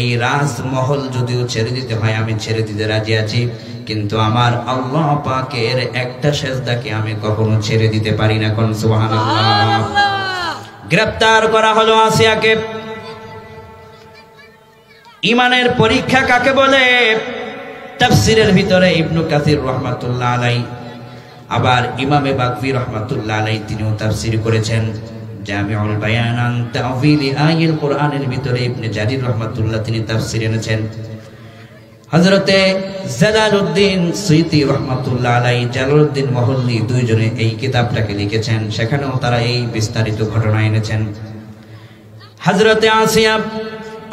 এই রাজমহল যদিও ছেড়ে দিতে হয় আমি ছেড়ে দিতে রাজি আছি, কিন্তু আমার আল্লাহ পাকের একটা সেজদাকে আমি কখনো ছেড়ে দিতে পারি না। কোন সুবহানাল্লাহ। গ্রেফতার করা হলো আসিয়াকে। ইমানের পরীক্ষা কাকে বলে? তাফসীরের ভিতরে ইবনে কাসির রাহমাতুল্লাহ আলাইহি, আবার ইমামে বাকভী রাহমাতুল্লাহ আলাইহি তিনিও তাফসীর করেছেন। জামিউল বায়ান আন তা'ওয়িলি আয়াতিল কোরআনের ভিতরে ইবনে জারির রাহমাতুল্লাহ তিনি তাফসীর এনেছেন। হযরতে জালালউদ্দিন সুয়ুতী রাহমাতুল্লাহ আলাইহি, জালালউদ্দিন মহল্লি দুইজনে এই কিতাবটাকে লিখেছেন, সেখানেও তারা এই বিস্তারিত ঘটনা এনেছেন। হযরতে আসিয়া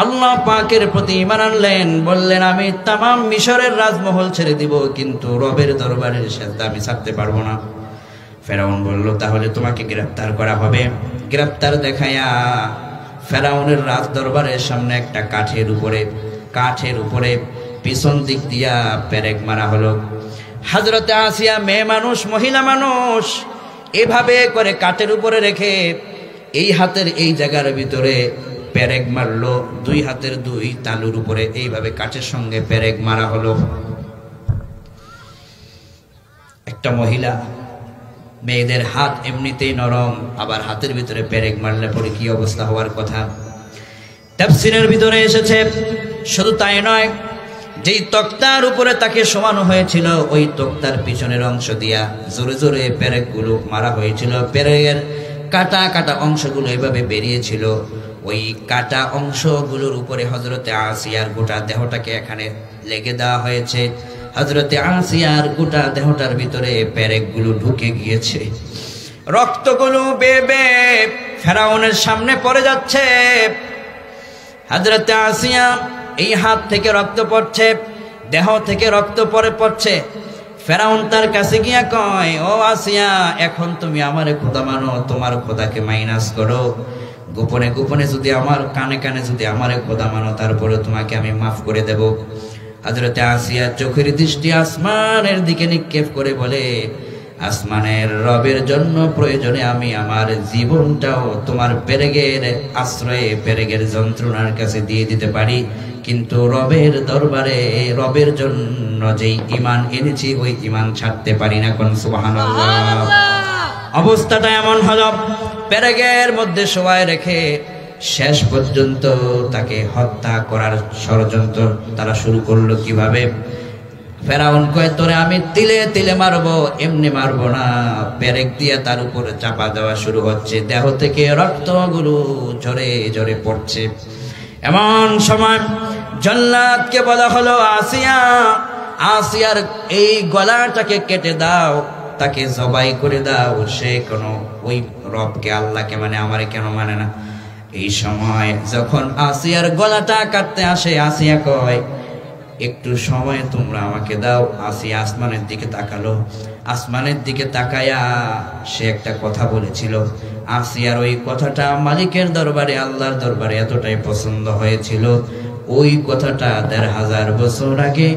আল্লাহ পাকের প্রতি ঈমান আনলেন, বললেন আমি তামাম মিশরের রাজমহল ছেড়ে দিব, কিন্তু রবের দরবারের সেজদা আমি ছাড়তে পারবো না। ফেরাউন বলল তাহলে তোমাকে গ্রেফতার করা হবে। গ্রেফতার দেখায়া ফেরাউনের রাজ দরবারের সামনে একটা কাঠের উপরে পিছন দিক দিয়া পেরেক মারা হলো। হযরতে আসিয়া মেয়ে মানুষ, মহিলা মানুষ, এভাবে করে কাঠের উপরে রেখে এই হাতের এই জায়গার ভিতরে পেরেক মারলো, দুই হাতের দুই তালুর উপরে এইভাবে কাঠের সঙ্গে পেরেক মারা হলো। একটা মহিলা, মেয়েদের হাত এমনিতেই নরম, আবার হাতের ভিতরে পেরেক মারলে পরে কি অবস্থা হওয়ার কথা। তাফসীরের ভিতরে এসেছে শুধু তাই নয়, যেই তক্তার উপরে তাকে শোয়ানো হয়েছিল ওই তক্তার পিছনের অংশ দিয়া জোরে জোরে পেরেকগুলো মারা হয়েছিল। পেরেকের কাটা কাটা অংশগুলো এভাবে বেরিয়েছিল। ওই কাটা অংশগুলোর উপরে হযরতে আসিয়ার গোটা দেহটাকে এখানে লেগে দেওয়া হয়েছে। হযরতে আসিয়ার গোটা দেহটার ভিতরে পেরেকগুলো ঢুকে গিয়েছে। রক্তগুলো বেয়ে বেয়ে ফেরাউনের সামনে পড়ে যাচ্ছে। হযরতে আসিয়া এই হাত থেকে রক্ত পড়ছে, দেহ থেকে রক্ত পড়ছে। ফেরাউন তার কাছে গিয়া কয়, ও আসিয়া, এখন তুমি আমারে খোদা মানো, তোমার খোদাকে মাইনাস করো। গোপনে গোপনে যদি আমার কানে কানে যদি আমারে খোদা মানো, তারপরে তোমাকে আমি মাফ করে দেব। হযরতে আসিয়া চোখের দৃষ্টি আসমানের দিকে নিক্ষেপ করে বলে, আসমানের রবের জন্য প্রয়োজনে আমি আমার জীবনটাও তোমার পেরেকের আশ্রয়ে, পেরেকের যন্ত্রণার কাছে দিয়ে দিতে পারি, কিন্তু রবের দরবারে রবের জন্য যেই ঈমান এনেছি ওই ঈমান ছাড়তে পারি না। কোন সুবহানাল্লাহ। অবস্থাটা এমন হলো, পেরেকের মধ্যে শোয়ায় রেখে শেষ পর্যন্ত তাকে হত্যা করার ষড়যন্ত্র তারা শুরু করলো। কিভাবে? ফেরাউন কয়, তোরে আমি তিলে তিলে মারবো, এমনি মারবো না, পেরেক দিয়ে তার উপরে চাপা দেওয়া শুরু হচ্ছে। দেহ থেকে রক্তগুলো ঝরে ঝরে পড়ছে। এমন সময় জল্লাদকে বলা হলো, আসিয়া, আসিয়ার এই গলাটাকে কেটে দাও, তাকে জবাই করে দাও। সে কোনো ওই রবকে, আল্লাহকে মানে, আমারে কেন মানে না। এই সময় যখন আসিয়ার গলাটা কাটতে আসে, আসিয়া কয়, একটু সময় তোমরা আমাকে দাও। আসিয়া আসমানের দিকে তাকালো। আসমানের দিকে তাকায়া সে একটা কথা বলেছিল। আসিয়ার ওই কথাটা মালিকের দরবারে, আল্লাহর দরবারে এতটাই পছন্দ হয়েছিল, ওই কথাটা ১৫০০ বছর আগে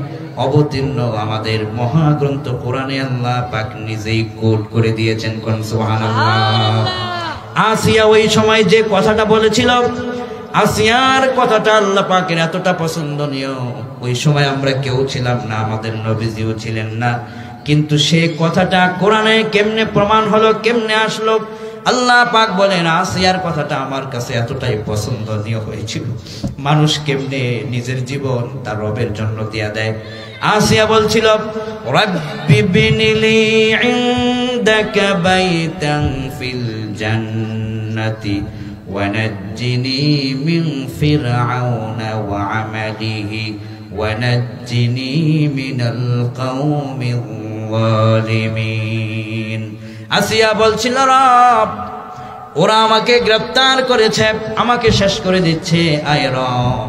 অবতীর্ণ আমাদের মহাগ্রন্থ কোরআনে আল্লাহ পাক নিজেই কোট করে দিয়েছেন। কোন সুবহানাল্লাহ। আসিয়া ওই সময় যে কথাটা বলেছিল, আসিয়ার কথাটা আল্লাহ পাকের এতটা পছন্দনীয়, ওই সময় আমরা কেউ ছিলাম না, আমাদের নবীজিও ছিলেন না, কিন্তু সে কথাটা কোরআনে কেমনে প্রমাণ হলো, কেমনে আসলো? আল্লাহ পাক বলেন, আসিয়ার কথাটা আমার কাছে এতটাই পছন্দনীয় হয়েছিল, মানুষ কেমনে নিজের জীবন তার রবের জন্য দিয়া দেয়। আসিয়া বলছিল, রাব্বি বিনিলি ইনদাকা বাইতান ফিল জান্নাতি ওয়ানাজ্জিনি মিন ফিরআউনা ওয়া আমালিহি ওয়ানাজ্জিনি মিনাল কওমিয যালিমিন। আসিয়া বলছিল, রব, ওরা আমাকে গ্রেফতার করেছে, আমাকে শেষ করে দিচ্ছে, আয় রব,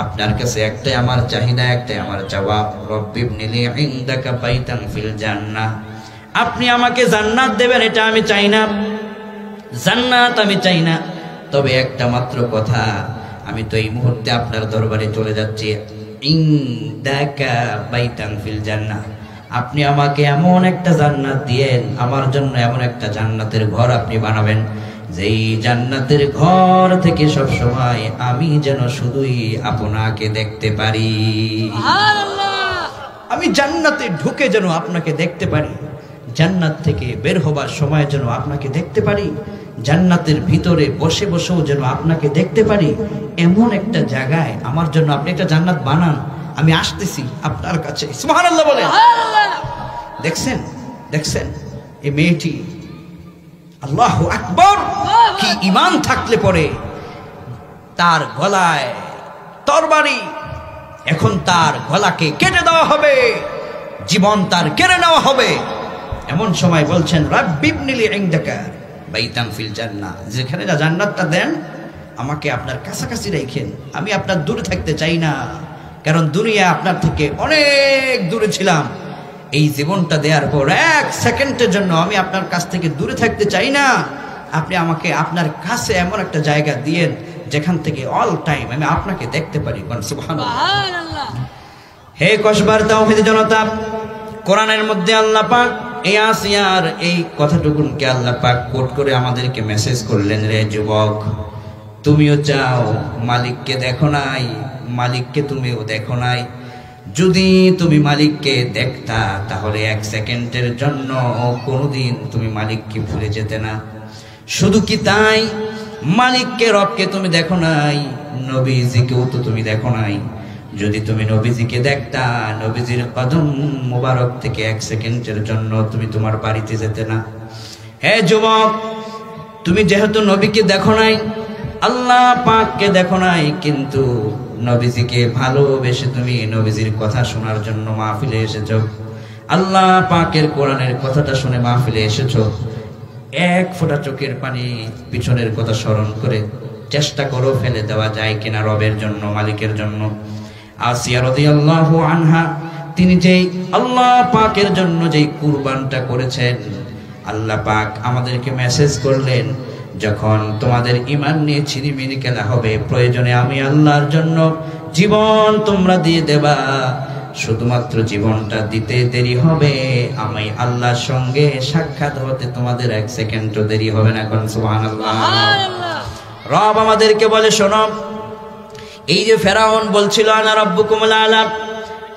আপনার কাছে একটাই আমার চাহিদা, একটাই আমার চাওয়া, রব্বিবনিলি ইনদাকা বাইতান ফিল জান্নাহ, আপনি আমাকে জান্নাত দেবেন, এটা আমি চাই না, জান্নাত আমি চাই না, তবে একটা মাত্র কথা, আমি তো এই মুহূর্তে আপনার দরবারে চলে যাচ্ছি, ইনদাকা বাইতান ফিল জান্নাহ, আপনি আমাকে এমন একটা জান্নাত দিয়েন, আমার জন্য এমন একটা জান্নাতের ঘর আপনি বানাবেন যেই জান্নাতের ঘর থেকে সব সময় আমি যেন শুধুই আপনাকে দেখতে পারি। আমি জান্নাতে ঢুকে যেন আপনাকে দেখতে পারি, জান্নাত থেকে বের হবার সময় যেন আপনাকে দেখতে পারি, জান্নাতের ভিতরে বসে বসেও যেন আপনাকে দেখতে পারি। এমন একটা জায়গায় আমার জন্য আপনি একটা জান্নাত বানান, আমি আসতেছি আপনার কাছে। সুবহানাল্লাহ বলেন। দেখছেন দেখছেন এই মেয়েটি, আল্লাহু আকবার, কি ঈমান থাকলে পরে তার গলায় তরবারি, এখন তার গলাকে কেটে দেওয়া হবে, জীবন তার কেড়ে নেওয়া হবে। এমন সময় বলছেন রাব্বিবনিলি ইনদাকা বাইতান ফিল জান্নাহ, যেখানে জান্নাতটা দেন আমাকে আপনার কাছাকাছি রাখেন, আমি আপনার দূরে থাকতে চাই না, কারণ দুনিয়া আপনার থেকে অনেক দূরে ছিলাম। এই জীবনটা দেওয়ার পর এক সেকেন্ডের জন্য আমি আপনার কাছ থেকে দূরে থাকতে চাই না, আপনি আমাকে আপনার কাছে এমন একটা জায়গা দিয়েন যেখান থেকে অল টাইম আমি আপনাকে দেখতে পারি। সুবহানাল্লাহ। হে কসবার তাওহীদের জনতা, কোরআনের মধ্যে আল্লাহ পাক এই আসিয়ার এই কথাটুকুনকে আল্লাহ পাক কোট করে আমাদেরকে মেসেজ করলেন, রে যুবক, তুমিও চাও মালিককে দেখো নাই, মালিককে তুমিও দেখো নাই। যদি তুমি মালিককে দেখতা তাহলে এক সেকেন্ডের জন্য কোনোদিন তুমি মালিককে ভুলে যেতে না। শুধু কি তাই, মালিককে রবকে তুমি দেখো নাই, নবীজিকেও তো তুমি দেখো নাই। যদি তুমি নবীজিকে দেখতা, নবীজির কদম মোবারক থেকে এক সেকেন্ডের জন্য তুমি তোমার বাড়িতে যেতে না। হে যুবক, তুমি যেহেতু নবীকে দেখো নাই, আল্লাহ পাককে দেখো নাই, কিন্তু নবীজিকে ভালোবেসে তুমি নবীজির কথা শোনার জন্য মাহফিলে এসেছো, আল্লাহ পাকের কোরআনের কথাটা শুনে মাহফিলে এসেছো। এক ফোঁটা চোখের পানি পিছনের কথা স্মরণ করে চেষ্টা করো ফেলে দেওয়া যায় কিনা রবের জন্য, মালিকের জন্য। আসিয়া রাদিয়াল্লাহু আনহা, তিনি যেই আল্লাহ পাকের জন্য যেই কুরবানটা করেছেন, আল্লাহ পাক আমাদেরকে মেসেজ করলেন, যখন তোমাদের ঈমান নিয়ে ছিনিমিনি খেলা হবে, প্রয়োজনে আমি আল্লাহর জন্য জীবন তোমরা দিয়ে দেবা, শুধুমাত্র জীবনটা দিতে দেরি হবে, আমি আল্লাহর সঙ্গে সাক্ষাৎ হতে তোমাদের এক সেকেন্ডও দেরি হবে না। কোন সুবহানাল্লাহ। রব আমাদেরকে বলে, শোনো, এই যে ফেরাউন বলছিল আনা রাব্বুকুমুল আলা,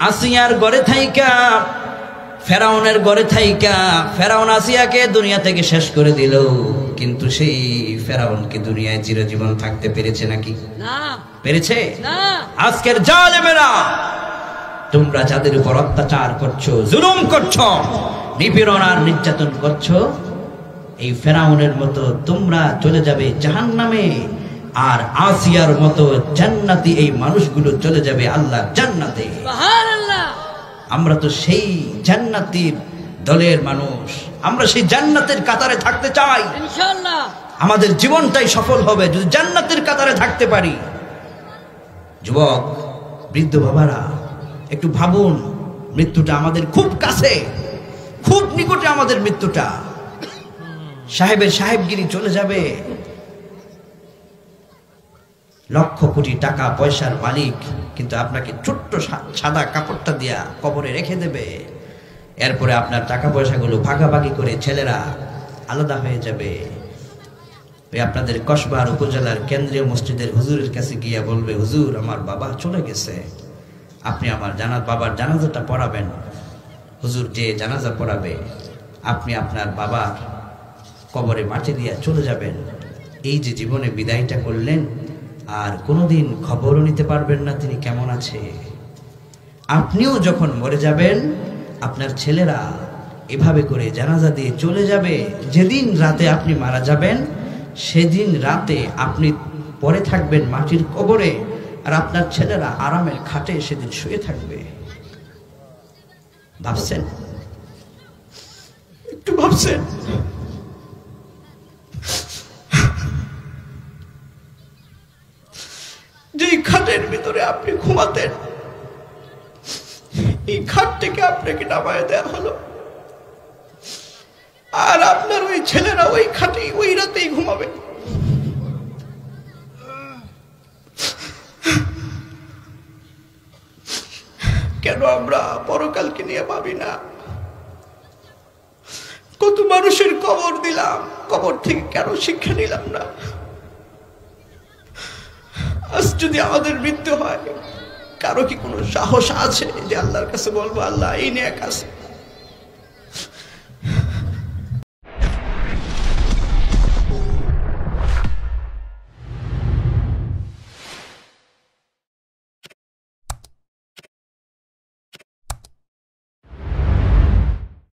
আসিয়ার ঘরে থাইকা, ফেরাউনের ঘরে থাইকা ফেরাউন আসিয়াকে দুনিয়া থেকে শেষ করে দিল, কিন্তু সেই ফেরাউনকে দুনিয়ায় চিরজীবন থাকতে পেরেছে নাকি? না, পেরেছে না। আজকের জালেমেরা, তোমরা যাদের উপর অত্যাচার করছো, জুলুম করছো, নিপীড়ন আর নির্যাতন করছো, এই ফেরাউনের মতো তোমরা চলে যাবে জাহান্নামে, আর আসিয়ার মতো জান্নাতি এই মানুষগুলো চলে যাবে আল্লাহর জান্নাতে। সুবহানাল্লাহ। আমরা তো সেই জান্নাতীর দলের মানুষ, আমরা সেই জান্নাতের কাতারে থাকতে চাই ইনশাআল্লাহ। আমাদের জীবনটাই সফল হবে যদি জান্নাতের কাতারে থাকতে পারি। যুবক, বৃদ্ধ বাবারা, একটু ভাবুন, মৃত্যুটা আমাদের খুব কাছে, খুব নিকটে আমাদের মৃত্যুটা। সাহেবের সাহেবগিরি চলে যাবে, লক্ষ কোটি টাকা পয়সার মালিক, কিন্তু আপনাকে ছোট্ট সাদা কাপড়টা দিয়া কবরে রেখে দেবে। এরপরে আপনার টাকা পয়সাগুলো ভাগাভাগি করে ছেলেরা আলাদা হয়ে যাবে। আপনাদের কসবার উপজেলার কেন্দ্রীয় মসজিদের হুজুরের কাছে গিয়া বলবে, হুজুর, আমার বাবা চলে গেছে, আপনি আমার বাবার জানাজাটা পড়াবেন। হুজুর যে জানাজা পড়াবে, আপনি আপনার বাবার কবরে মাটি দিয়া চলে যাবেন। এই যে জীবনে বিদায়টা করলেন, আর কোনোদিন খবরও নিতে পারবেন না তিনি কেমন আছে। আপনিও যখন মরে যাবেন, আপনার ছেলেরা এভাবে করে জানাজা দিয়ে চলে যাবে। যেদিন রাতে আপনি মারা যাবেন, সেদিন রাতে আপনি পরে থাকবেন মাটির কবরে, আর আপনার ছেলেরা আরামের খাটে সেদিন শুয়ে থাকবে। ভাবছেন? একটু ভাবছেন? যে খাটের ভিতরে আপনি ঘুমাতেন, এই খাট থেকে আপনাকে নামায় দেওয়া হলো, আর আপনার ওই ছেলেরা ওই খাটে ওই রাতেই ঘুমাবে। কেন আমরা পরকালকে নিয়ে ভাবি না? কত মানুষের কবর দিলাম, কবর থেকে কেন শিক্ষা নিলাম না? আজ যদি আমাদের মৃত্যু হয়, কারো কি কোনো সাহস আছে যে আল্লাহর কাছে বলবো আল্লাহ এই নেক আছে?